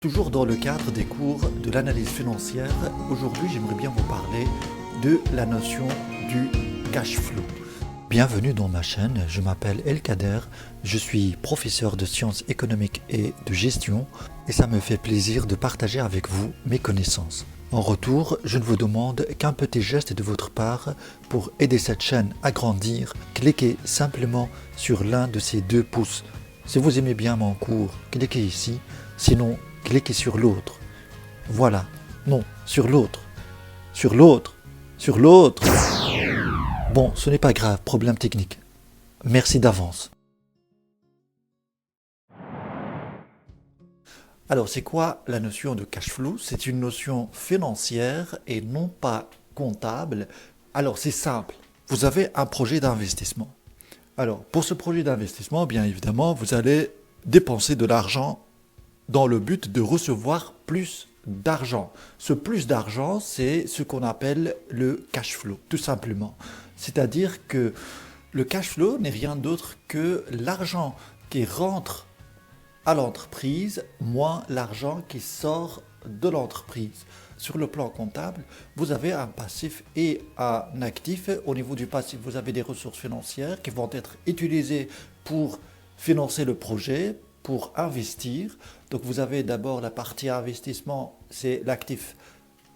Toujours dans le cadre des cours de l'analyse financière, aujourd'hui j'aimerais bien vous parler de la notion du cash flow. Bienvenue dans ma chaîne, je m'appelle El Kader, je suis professeur de sciences économiques et de gestion et ça me fait plaisir de partager avec vous mes connaissances. En retour, je ne vous demande qu'un petit geste de votre part pour aider cette chaîne à grandir. Cliquez simplement sur l'un de ces deux pouces. Si vous aimez bien mon cours, cliquez ici, sinon cliquez sur l'autre. Voilà. Non, sur l'autre. Sur l'autre. Sur l'autre. Bon, ce n'est pas grave, problème technique. Merci d'avance. Alors, c'est quoi la notion de cash flow? C'est une notion financière et non pas comptable. Alors, c'est simple. Vous avez un projet d'investissement. Alors, pour ce projet d'investissement, bien évidemment, vous allez dépenser de l'argent dans le but de recevoir plus d'argent. Ce plus d'argent, c'est ce qu'on appelle le cash flow, tout simplement. C'est-à-dire que le cash flow n'est rien d'autre que l'argent qui rentre à l'entreprise moins l'argent qui sort de l'entreprise. Sur le plan comptable, vous avez un passif et un actif. Au niveau du passif, vous avez des ressources financières qui vont être utilisées pour financer le projet, pour investir. Donc vous avez d'abord la partie investissement, c'est l'actif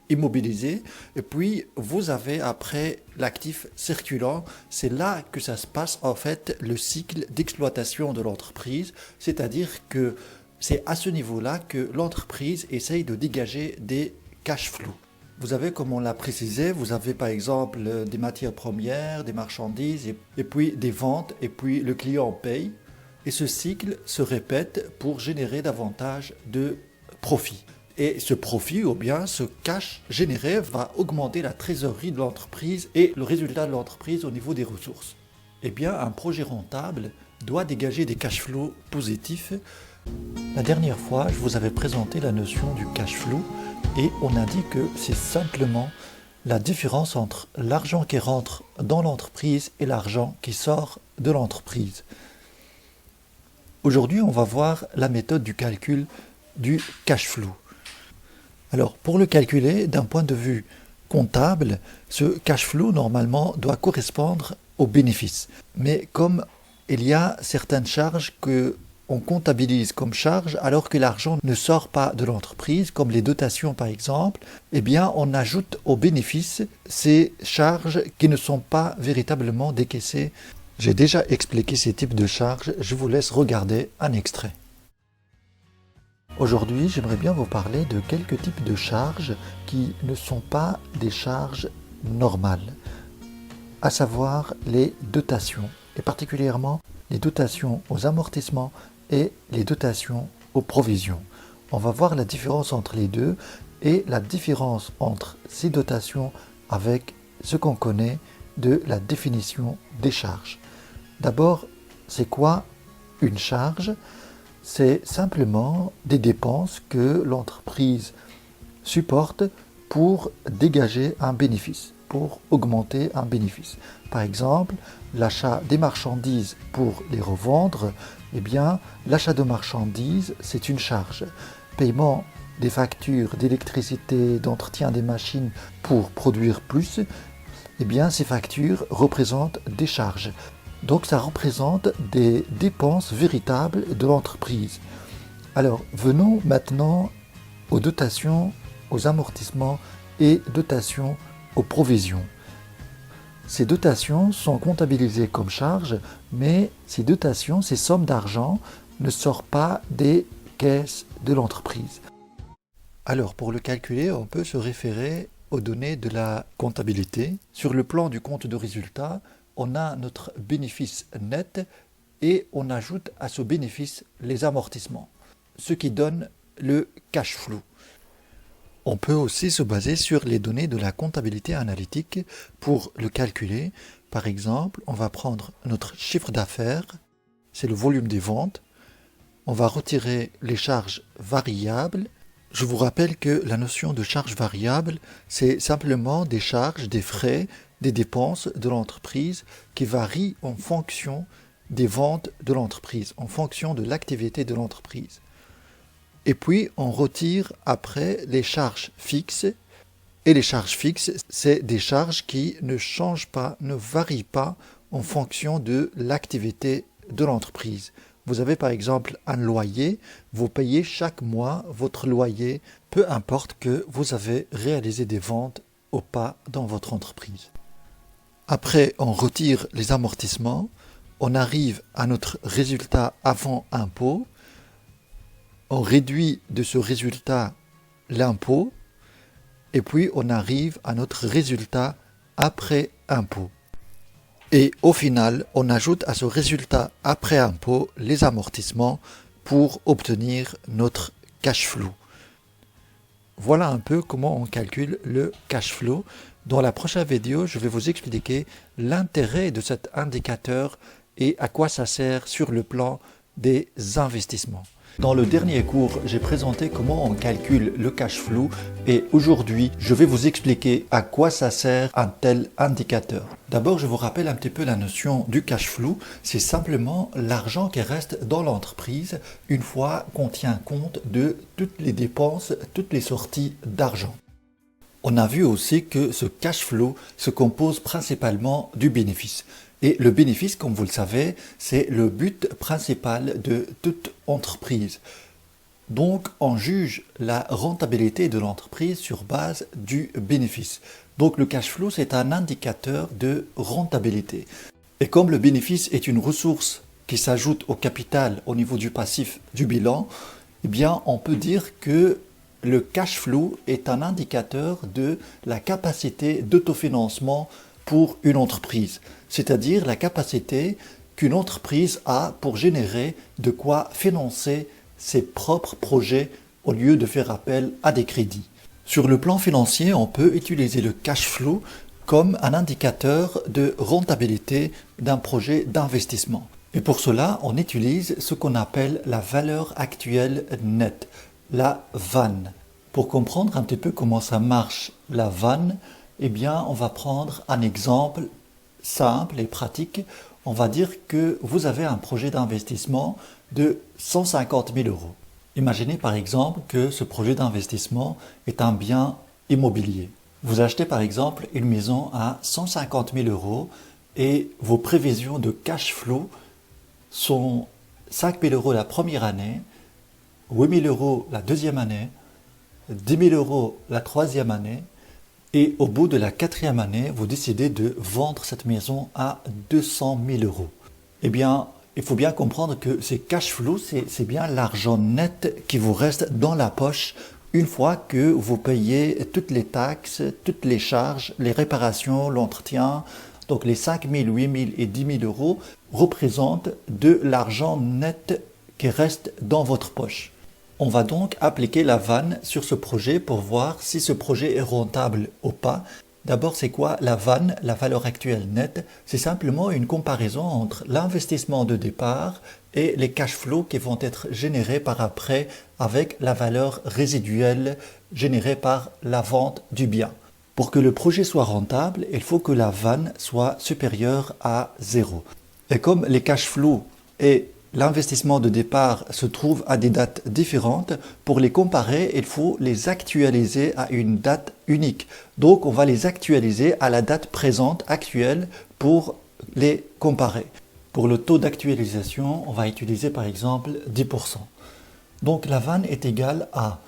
immobilisé, et puis vous avez après l'actif circulant. C'est là que ça se passe en fait le cycle d'exploitation de l'entreprise, c'est-à-dire que c'est à ce niveau-là que l'entreprise essaye de dégager des cash flows. Vous avez, comme on l'a précisé, vous avez par exemple des matières premières, des marchandises, et puis des ventes, et puis le client paye. Et ce cycle se répète pour générer davantage de profit. Et ce profit ou bien ce cash généré va augmenter la trésorerie de l'entreprise et le résultat de l'entreprise au niveau des ressources. Eh bien, un projet rentable doit dégager des cash flows positifs. La dernière fois, je vous avais présenté la notion du cash flow et on a dit que c'est simplement la différence entre l'argent qui rentre dans l'entreprise et l'argent qui sort de l'entreprise. Aujourd'hui, on va voir la méthode du calcul du cash flow. Alors, pour le calculer d'un point de vue comptable, ce cash flow, normalement, doit correspondre aux bénéfices. Mais comme il y a certaines charges qu'on comptabilise comme charges alors que l'argent ne sort pas de l'entreprise, comme les dotations par exemple, eh bien, on ajoute aux bénéfices ces charges qui ne sont pas véritablement décaissées. J'ai déjà expliqué ces types de charges, je vous laisse regarder un extrait. Aujourd'hui, j'aimerais bien vous parler de quelques types de charges qui ne sont pas des charges normales, à savoir les dotations, et particulièrement les dotations aux amortissements et les dotations aux provisions. On va voir la différence entre les deux et la différence entre ces dotations avec ce qu'on connaît de la définition des charges. D'abord, c'est quoi une charge? C'est simplement des dépenses que l'entreprise supporte pour dégager un bénéfice, pour augmenter un bénéfice. Par exemple, l'achat des marchandises pour les revendre, eh bien, l'achat de marchandises, c'est une charge. Paiement des factures d'électricité, d'entretien des machines pour produire plus, eh bien, ces factures représentent des charges. Donc ça représente des dépenses véritables de l'entreprise. Alors venons maintenant aux dotations, aux amortissements et dotations aux provisions. Ces dotations sont comptabilisées comme charges, mais ces dotations, ces sommes d'argent ne sortent pas des caisses de l'entreprise. Alors pour le calculer, on peut se référer aux données de la comptabilité. Sur le plan du compte de résultat, on a notre bénéfice net et on ajoute à ce bénéfice les amortissements, ce qui donne le cash flow. On peut aussi se baser sur les données de la comptabilité analytique pour le calculer. Par exemple, on va prendre notre chiffre d'affaires, c'est le volume des ventes. On va retirer les charges variables. Je vous rappelle que la notion de charge variable, c'est simplement des charges, des frais, des dépenses de l'entreprise qui varient en fonction des ventes de l'entreprise, en fonction de l'activité de l'entreprise. Et puis, on retire après les charges fixes. Et les charges fixes, c'est des charges qui ne changent pas, ne varient pas en fonction de l'activité de l'entreprise. Vous avez par exemple un loyer, vous payez chaque mois votre loyer, peu importe que vous avez réalisé des ventes ou pas dans votre entreprise. Après, on retire les amortissements, on arrive à notre résultat avant impôt, on réduit de ce résultat l'impôt, et puis on arrive à notre résultat après impôt. Et au final, on ajoute à ce résultat après impôt les amortissements pour obtenir notre cash flow. Voilà un peu comment on calcule le cash flow. Dans la prochaine vidéo, je vais vous expliquer l'intérêt de cet indicateur et à quoi ça sert sur le plan des investissements. Dans le dernier cours, j'ai présenté comment on calcule le cash flow et aujourd'hui, je vais vous expliquer à quoi ça sert un tel indicateur. D'abord, je vous rappelle un petit peu la notion du cash flow. C'est simplement l'argent qui reste dans l'entreprise une fois qu'on tient compte de toutes les dépenses, toutes les sorties d'argent. On a vu aussi que ce cash flow se compose principalement du bénéfice. Et le bénéfice, comme vous le savez, c'est le but principal de toute entreprise. Donc, on juge la rentabilité de l'entreprise sur base du bénéfice. Donc, le cash flow, c'est un indicateur de rentabilité. Et comme le bénéfice est une ressource qui s'ajoute au capital au niveau du passif du bilan, eh bien, on peut dire que le cash flow est un indicateur de la capacité d'autofinancement pour une entreprise, c'est-à-dire la capacité qu'une entreprise a pour générer de quoi financer ses propres projets au lieu de faire appel à des crédits. Sur le plan financier, on peut utiliser le cash flow comme un indicateur de rentabilité d'un projet d'investissement. Et pour cela, on utilise ce qu'on appelle la valeur actuelle nette, la VAN. Pour comprendre un petit peu comment ça marche, la VAN, eh bien, on va prendre un exemple simple et pratique. On va dire que vous avez un projet d'investissement de 150 000 euros. Imaginez par exemple que ce projet d'investissement est un bien immobilier. Vous achetez par exemple une maison à 150 000 euros et vos prévisions de cash flow sont 5 000 euros la première année, 8 000 euros la deuxième année, 10 000 euros la troisième année, et au bout de la quatrième année, vous décidez de vendre cette maison à 200 000 euros. Eh bien, il faut bien comprendre que ces cash flows, c'est bien l'argent net qui vous reste dans la poche une fois que vous payez toutes les taxes, toutes les charges, les réparations, l'entretien. Donc les 5 000, 8 000 et 10 000 euros représentent de l'argent net qui reste dans votre poche. On va donc appliquer la VAN sur ce projet pour voir si ce projet est rentable ou pas. D'abord, c'est quoi la VAN, la valeur actuelle nette? C'est simplement une comparaison entre l'investissement de départ et les cash flows qui vont être générés par après avec la valeur résiduelle générée par la vente du bien. Pour que le projet soit rentable, il faut que la VAN soit supérieure à 0. Et comme les cash flows et l'investissement de départ se trouve à des dates différentes. Pour les comparer, il faut les actualiser à une date unique. Donc, on va les actualiser à la date présente actuelle pour les comparer. Pour le taux d'actualisation, on va utiliser par exemple 10%. Donc, la VAN est égale à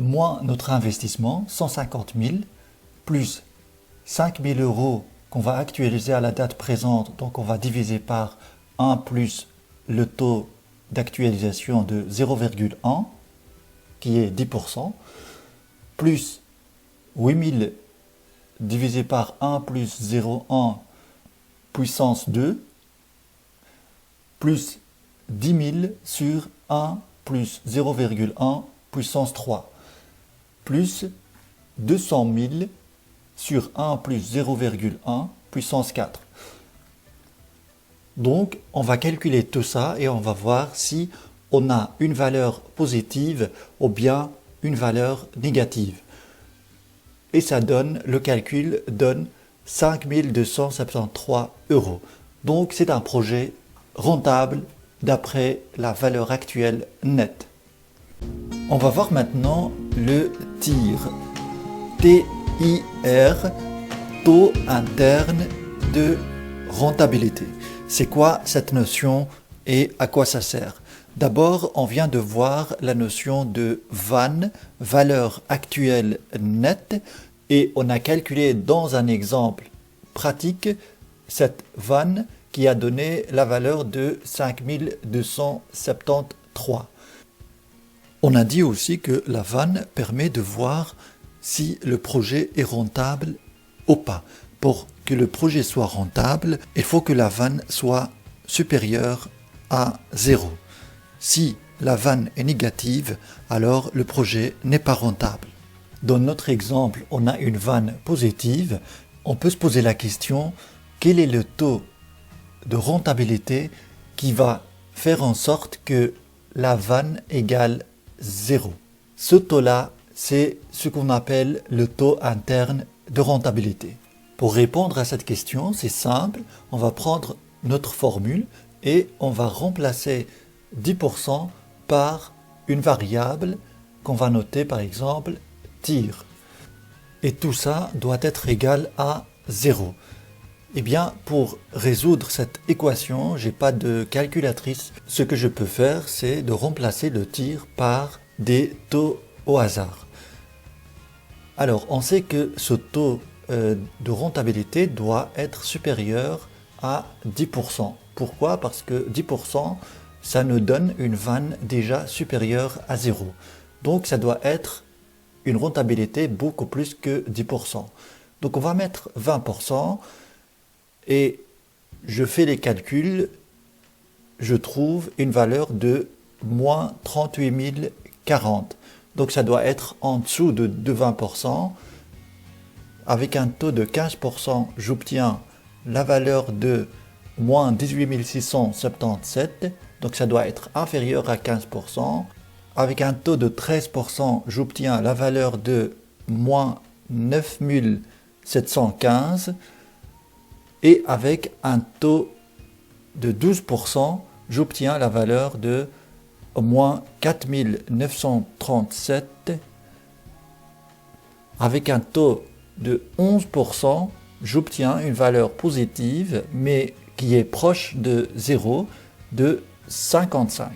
moins notre investissement, 150 000, plus 5 000 euros qu'on va actualiser à la date présente. Donc, on va diviser par 1 plus le taux d'actualisation de 0,1 qui est 10%, plus 8000 divisé par 1 plus 0,1 puissance 2, plus 10 000 sur 1 plus 0,1 puissance 3, plus 200 000 sur 1 plus 0,1 puissance 4. Donc, on va calculer tout ça et on va voir si on a une valeur positive ou bien une valeur négative. Et ça donne, le calcul donne 5 273 euros. Donc, c'est un projet rentable d'après la valeur actuelle nette. On va voir maintenant le TIR. TIR, taux interne de rentabilité. C'est quoi cette notion et à quoi ça sert? D'abord, on vient de voir la notion de VAN, valeur actuelle nette, et on a calculé dans un exemple pratique cette VAN qui a donné la valeur de 5273. On a dit aussi que la VAN permet de voir si le projet est rentable ou pas. Pour que le projet soit rentable, il faut que la VAN soit supérieure à 0. Si la VAN est négative, alors le projet n'est pas rentable. Dans notre exemple, on a une VAN positive. On peut se poser la question, quel est le taux de rentabilité qui va faire en sorte que la VAN égale 0? Ce taux-là, c'est ce qu'on appelle le taux interne de rentabilité. Pour répondre à cette question, c'est simple, on va prendre notre formule et on va remplacer 10% par une variable qu'on va noter par exemple TIR. Et tout ça doit être égal à 0. Eh bien, pour résoudre cette équation, je n'ai pas de calculatrice. Ce que je peux faire, c'est de remplacer le TIR par des taux au hasard. Alors, on sait que ce taux de rentabilité doit être supérieur à 10%. Pourquoi? Parce que 10%, ça nous donne une VAN déjà supérieure à 0. Donc, ça doit être une rentabilité beaucoup plus que 10%. Donc, on va mettre 20% et je fais les calculs. Je trouve une valeur de moins 38 040. Donc, ça doit être en dessous de 20%. Avec un taux de 15%, j'obtiens la valeur de moins 18 677. Donc, ça doit être inférieur à 15%. Avec un taux de 13%, j'obtiens la valeur de moins 9 715. Et avec un taux de 12%, j'obtiens la valeur de moins 4 937. Avec un taux de 11%, j'obtiens une valeur positive, mais qui est proche de 0, de 55.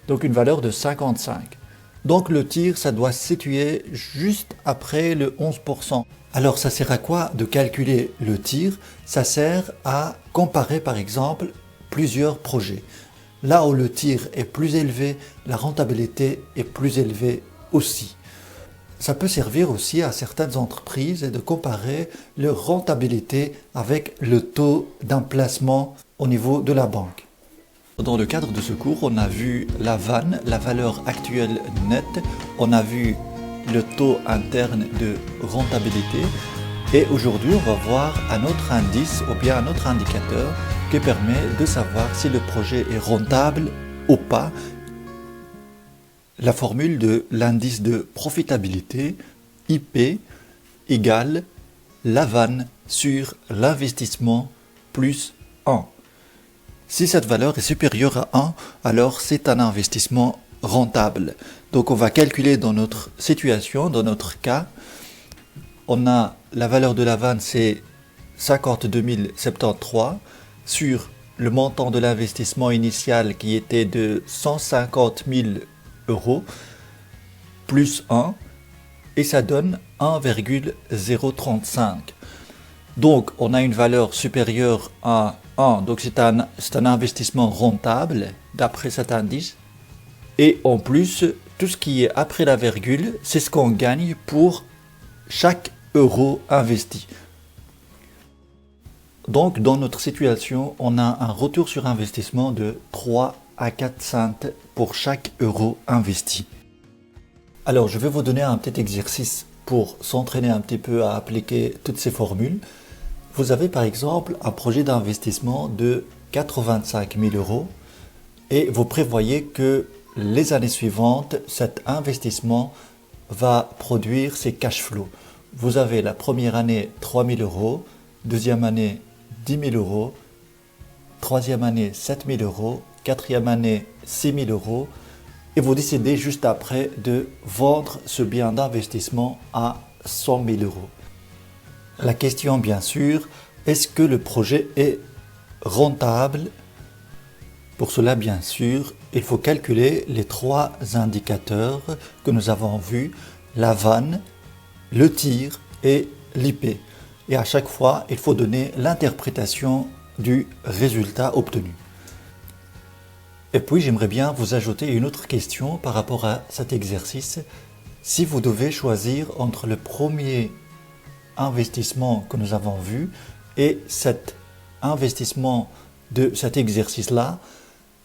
Donc une valeur de 55. Donc le TIR, ça doit se situer juste après le 11%. Alors ça sert à quoi de calculer le TIR? Ça sert à comparer par exemple plusieurs projets. Là où le TIR est plus élevé, la rentabilité est plus élevée aussi. Ça peut servir aussi à certaines entreprises de comparer leur rentabilité avec le taux d'un placement au niveau de la banque. Dans le cadre de ce cours, on a vu la VAN, la valeur actuelle nette, on a vu le taux interne de rentabilité et aujourd'hui on va voir un autre indice ou bien un autre indicateur qui permet de savoir si le projet est rentable ou pas. La formule de l'indice de profitabilité, IP, égale la VAN sur l'investissement plus 1. Si cette valeur est supérieure à 1, alors c'est un investissement rentable. Donc on va calculer dans notre situation, dans notre cas, on a la valeur de la VAN, c'est 52 073 sur le montant de l'investissement initial qui était de 150 000 euros plus 1 et ça donne 1,035. Donc on a une valeur supérieure à 1, donc c'est un investissement rentable d'après cet indice. Et en plus, tout ce qui est après la virgule, c'est ce qu'on gagne pour chaque euro investi. Donc dans notre situation, on a un retour sur investissement de 3 à 4 cents pour chaque euro investi. Alors je vais vous donner un petit exercice pour s'entraîner un petit peu à appliquer toutes ces formules. Vous avez par exemple un projet d'investissement de 85 000 euros et vous prévoyez que les années suivantes, cet investissement va produire ses cash flows. Vous avez la première année 3 000 euros, deuxième année 10 000 euros, troisième année 7 000 euros, quatrième année 6 000 euros, et vous décidez juste après de vendre ce bien d'investissement à 100 000 euros. La question bien sûr, est-ce que le projet est rentable? Pour cela bien sûr, il faut calculer les 3 indicateurs que nous avons vus, la vanne, le tir et l'IP. Et à chaque fois, il faut donner l'interprétation du résultat obtenu. Et puis j'aimerais bien vous ajouter une autre question par rapport à cet exercice. Si vous devez choisir entre le premier investissement que nous avons vu et cet investissement de cet exercice-là,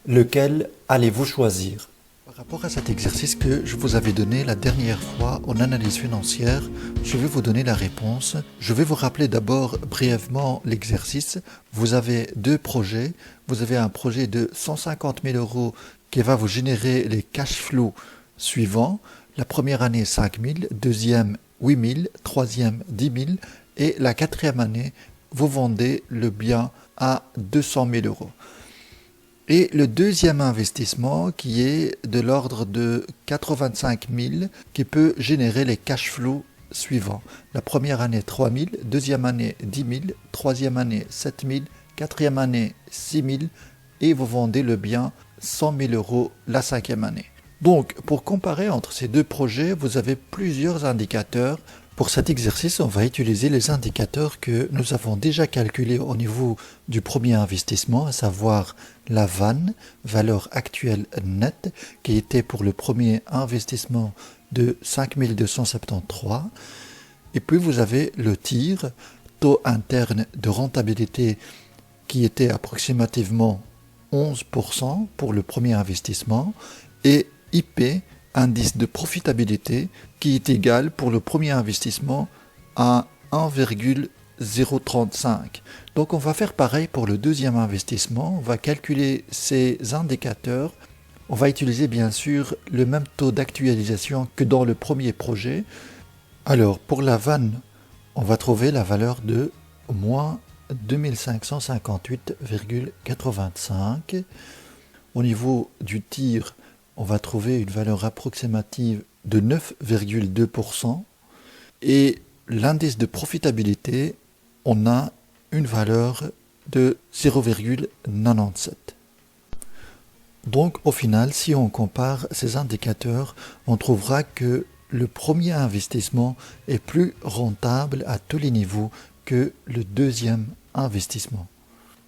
lequel allez-vous choisir? Par rapport à cet exercice que je vous avais donné la dernière fois en analyse financière, je vais vous donner la réponse. Je vais vous rappeler d'abord brièvement l'exercice. Vous avez 2 projets. Vous avez un projet de 150 000 euros qui va vous générer les cash flows suivants. La première année 5 000, deuxième 8 000, troisième 10 000 et la 4e année, vous vendez le bien à 200 000 euros. Et le deuxième investissement qui est de l'ordre de 85 000 qui peut générer les cash flows suivants. La première année 3 000, deuxième année 10 000, troisième année 7 000, quatrième année 6 000 et vous vendez le bien 100 000 euros la 5e année. Donc pour comparer entre ces 2 projets, vous avez plusieurs indicateurs. Pour cet exercice, on va utiliser les indicateurs que nous avons déjà calculés au niveau du premier investissement, à savoir la vanne, valeur actuelle nette, qui était pour le premier investissement de 5 273. Et puis vous avez le tir, taux interne de rentabilité qui était approximativement 11% pour le premier investissement, et IP, indice de profitabilité, qui est égal pour le premier investissement à 1,035. Donc on va faire pareil pour le deuxième investissement, on va calculer ces indicateurs, on va utiliser bien sûr le même taux d'actualisation que dans le premier projet. Alors pour la vanne, on va trouver la valeur de moins 2558,85. Au niveau du tir, on va trouver une valeur approximative de 9,2% et l'indice de profitabilité, on a une valeur de 0,97. Donc au final, si on compare ces indicateurs, on trouvera que le premier investissement est plus rentable à tous les niveaux que le deuxième investissement.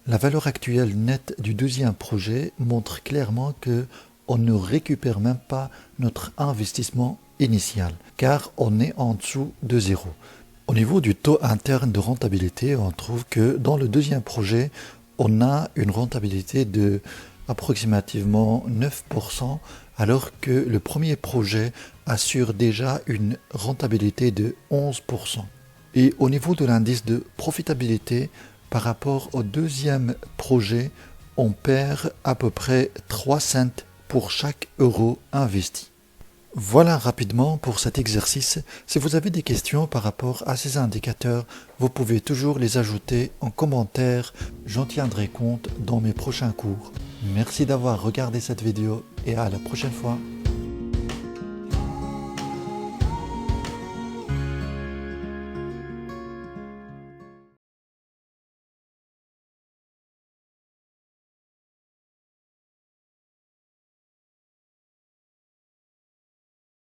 La valeur actuelle nette du deuxième projet montre clairement que on ne récupère même pas notre investissement initial, car on est en dessous de 0. Au niveau du taux interne de rentabilité, on trouve que dans le deuxième projet, on a une rentabilité de approximativement 9%, alors que le premier projet assure déjà une rentabilité de 11%. Et au niveau de l'indice de profitabilité, par rapport au deuxième projet, on perd à peu près 3 cents pour chaque euro investi. Voilà rapidement pour cet exercice. Si vous avez des questions par rapport à ces indicateurs, vous pouvez toujours les ajouter en commentaire. J'en tiendrai compte dans mes prochains cours. Merci d'avoir regardé cette vidéo et à la prochaine fois.